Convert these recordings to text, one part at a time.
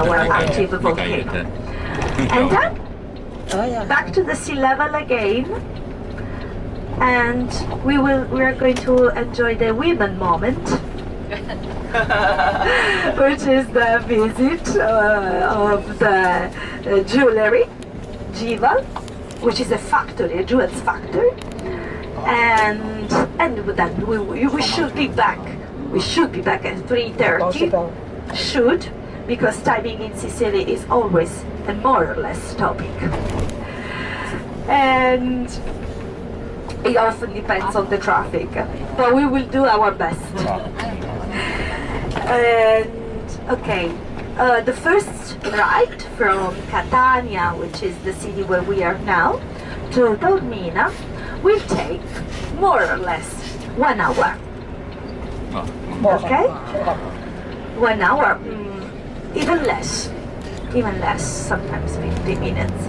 our active volcano. And then back to the sea level again, and we are going to enjoy the women moment, which is the visit of the jewelry, Jiva, which is a factory, a jewels factory, and then we should be back. We should be back at 3:30. Should, because timing in Sicily is always a more or less topic, and it often depends on the traffic, but we will do our best. And okay, the first ride from Catania, which is the city where we are now, to Taormina will take more or less 1 hour. Okay? 1 hour, even less, sometimes 50 minutes.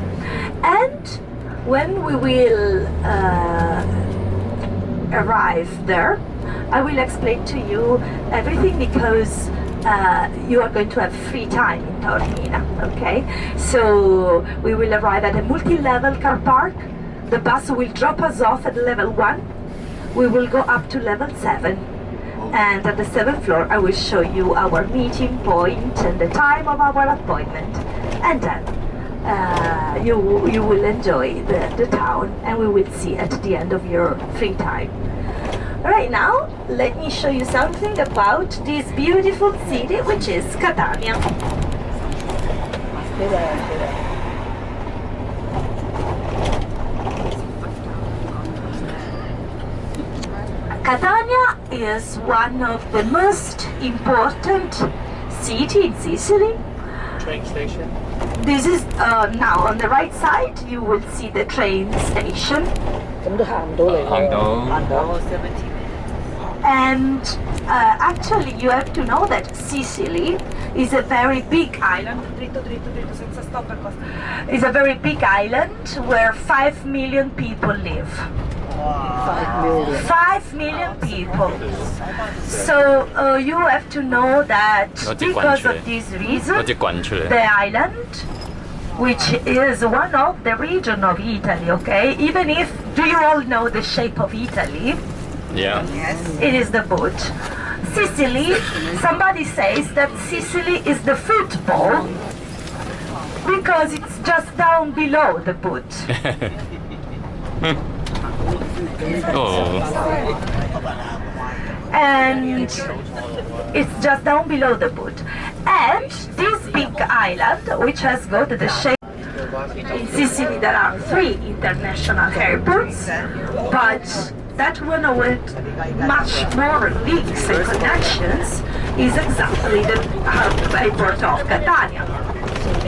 And when we will arrive there, I will explain to you everything, because you are going to have free time in Taormina, okay? So we will arrive at a multi-level car park. The bus will drop us off at level 1. We will go up to level 7. And at the 7th floor, I will show you our meeting point and the time of our appointment. And then you will enjoy the town, and we will see at the end of your free time. Right now, let me show you something about this beautiful city, which is Catania. Catania is one of the most important cities in Sicily. Train station. This is now on the right side. You will see the train station. And actually, you have to know that Sicily is a very big island. Is a very big island where 5 million people live. 5 million people. So you have to know that because of this reason, the island, which is one of the region of Italy, okay? Even if, do you all know the shape of Italy? Yeah. Yes. It is the boot. Sicily, somebody says that Sicily is the football because it's just down below the boot. Oh. And it's just down below the boot. And this big island, which has got the shape, in Sicily there are 3 international airports, but that one with much more links and connections is exactly the airport of Catania.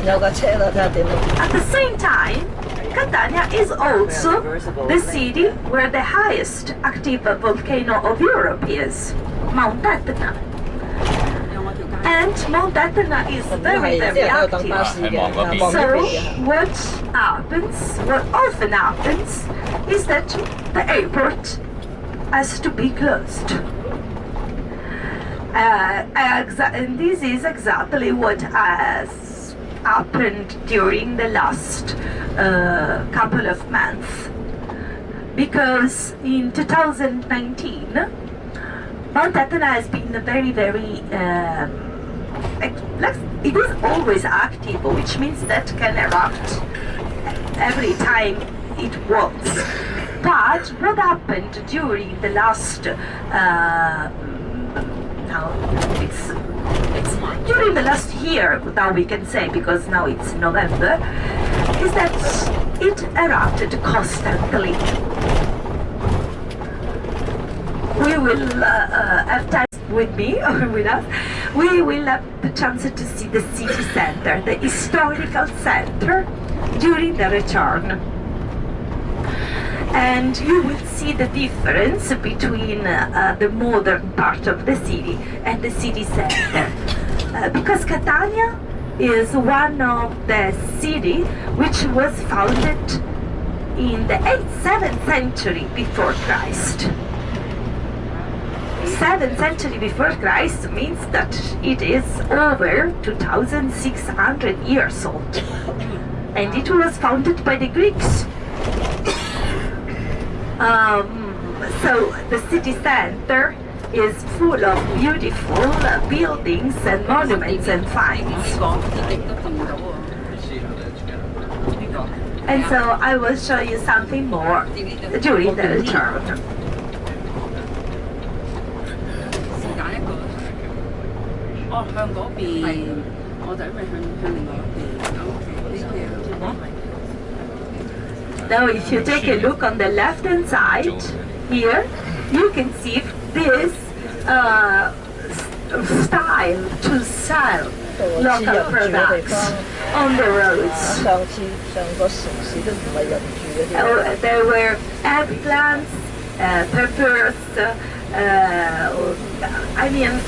At the same time, Catania is also the city where the highest active volcano of Europe is, Mount Etna. And Mount Etna is very, very active. So what often happens, is that the airport has to be closed. And this is exactly what has happened during the last couple of months, because in 2019 Mount Etna has been very, very it is always active, which means that can erupt every time it wants. But what happened during the last during the last year, now we can say, because now it's November, is that it erupted constantly. We will have time with me or with us. We will have the chance to see the city center, the historical center, during the return. And you will see the difference between the modern part of the city and the city center. Because Catania is one of the cities which was founded in the 7th century before Christ. 7th century before Christ means that it is over 2,600 years old. And it was founded by the Greeks. So the city center is full of beautiful buildings and monuments and finds. And so I will show you something more during the return. Now if you take a look on the left hand side here, you can see this style to sell local products on the roads. There were eggplants, peppers, I mean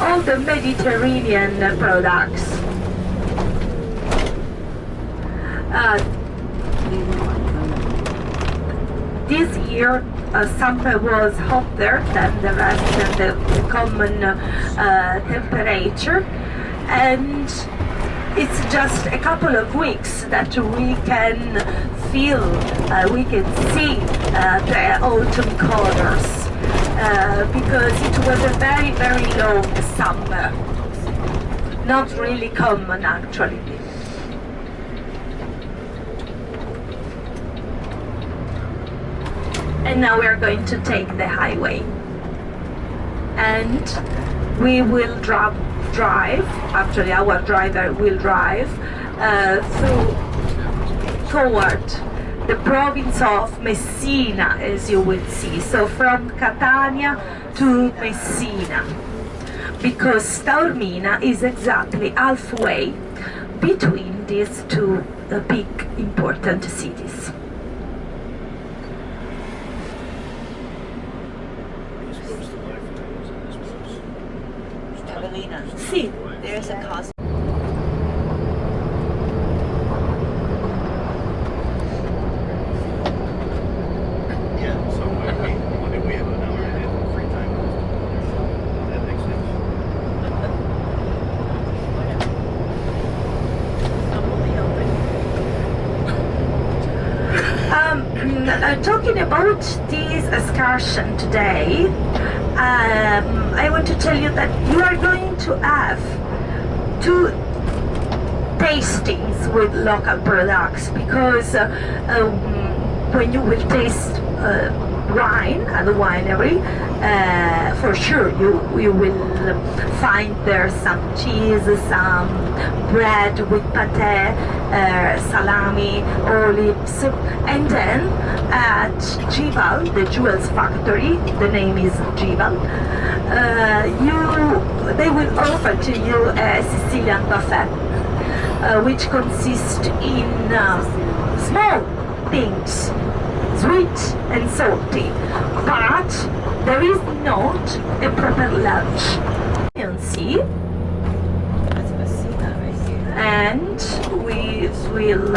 all the Mediterranean products. This year summer was hotter than the rest of the common temperature, and it's just a couple of weeks that we can feel, we can see the autumn colors, because it was a very, very long summer. Not really common actually. And now we are going to take the highway, and we will drive, actually our driver will drive toward the province of Messina, as you will see. So from Catania to Messina, because Taormina is exactly halfway between these two big important cities. See, there's a cost. Yeah, so we have an hour and a half of free time. That makes sense. Talking about this excursion today, I want to tell you that you are going to have 2 tastings with local products, because when you will taste wine at the winery, for sure you will find there some cheese, some bread with pate, salami, olives, and then at Gival, the jewels factory, the name is Gival, they will offer to you a Sicilian buffet, which consists in small things, sweet and salty, but there is not a proper lunch. You can see, and we will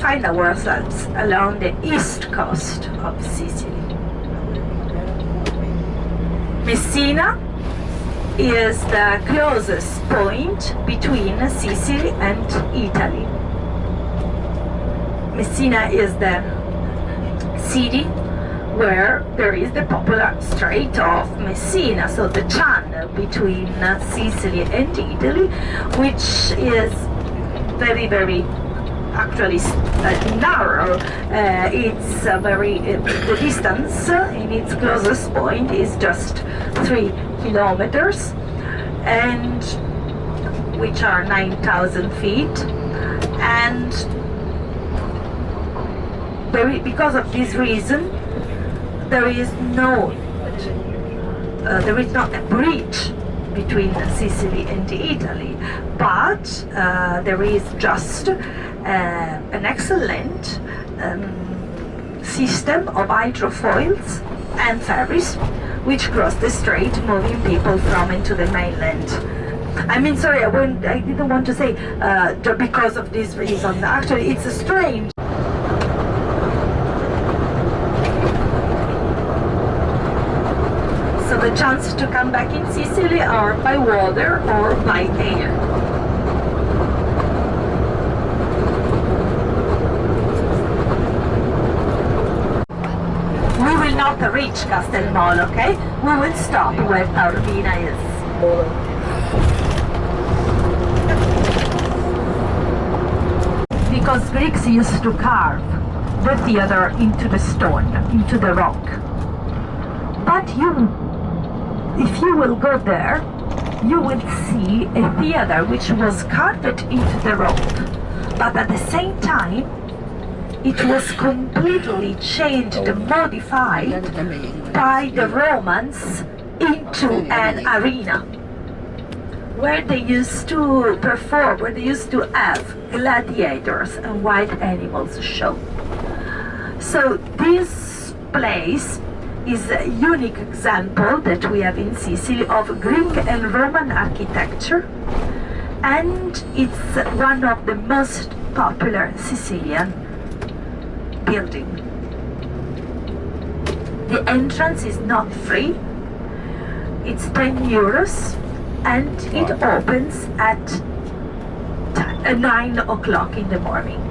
find ourselves along the east coast of Sicily. Messina is the closest point between Sicily and Italy. Messina is the city where there is the popular Strait of Messina, so the channel between Sicily and Italy, which is very, very actually narrow. It's very the distance in its closest point is just 3 kilometers, and which are 9,000 feet, and because of this reason there is not a bridge between Sicily and Italy, but there is just an excellent system of hydrofoils and ferries which cross the strait, moving people from and to the mainland. I mean, sorry, I didn't want to say because of this reason. Actually, it's strange. So a chance to come back in Sicily or by water or by air. We will not reach Castelmolo, okay? We will stop where Taormina is. Because Greeks used to carve the theater into the stone, into the rock. But if you will go there, you will see a theater which was carved into the rock, but at the same time, it was completely changed, modified by the Romans into an arena where they used to perform, where they used to have gladiators and wild animals show. So this place is a unique example that we have in Sicily of Greek and Roman architecture, and it's one of the most popular Sicilian building. The entrance is not free, it's 10 euros, and it opens at 9 o'clock in the morning.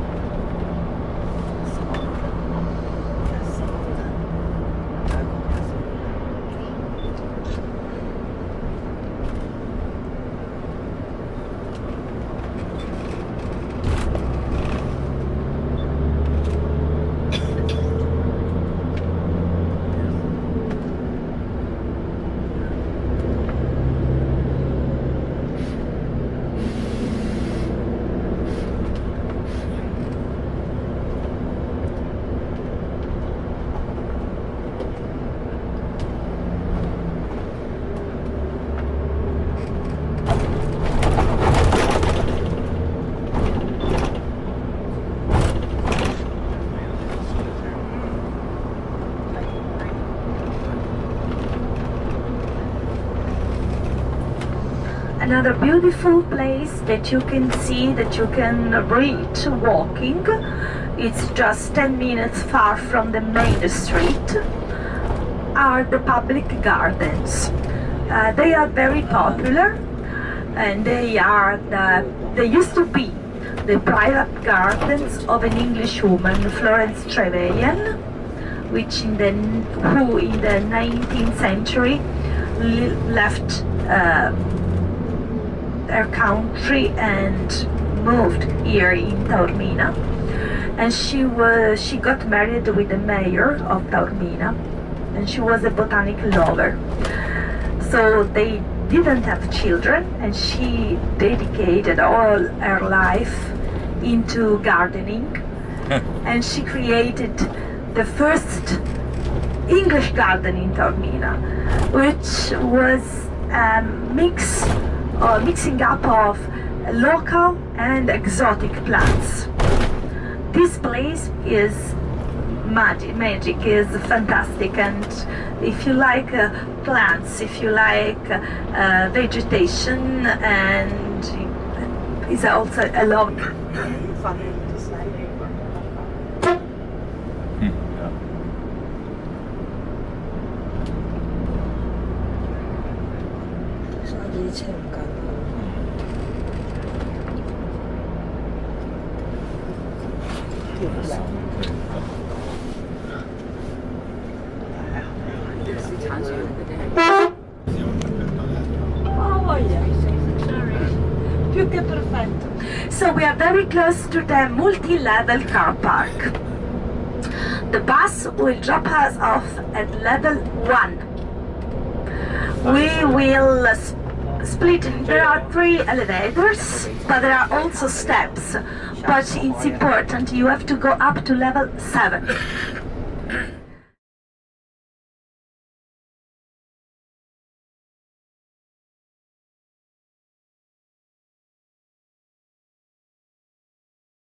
Another beautiful place that you can see, that you can reach walking, it's just 10 minutes far from the main street, are the public gardens. They are very popular, and they used to be the private gardens of an English woman, Florence Trevelyan, who in the 19th century left her country and moved here in Taormina, and she got married with the mayor of Taormina, and she was a botanic lover. So they didn't have children, and she dedicated all her life into gardening, and she created the first English garden in Taormina, which was a mixing up of local and exotic plants. This place is magic, is fantastic, and if you like plants, if you like vegetation, and is also a lot fun to slide. So we are very close to the multi-level car park. The bus will drop us off at level 1. We will split. There are 3 elevators, but there are also steps. But it's important, you have to go up to level 7.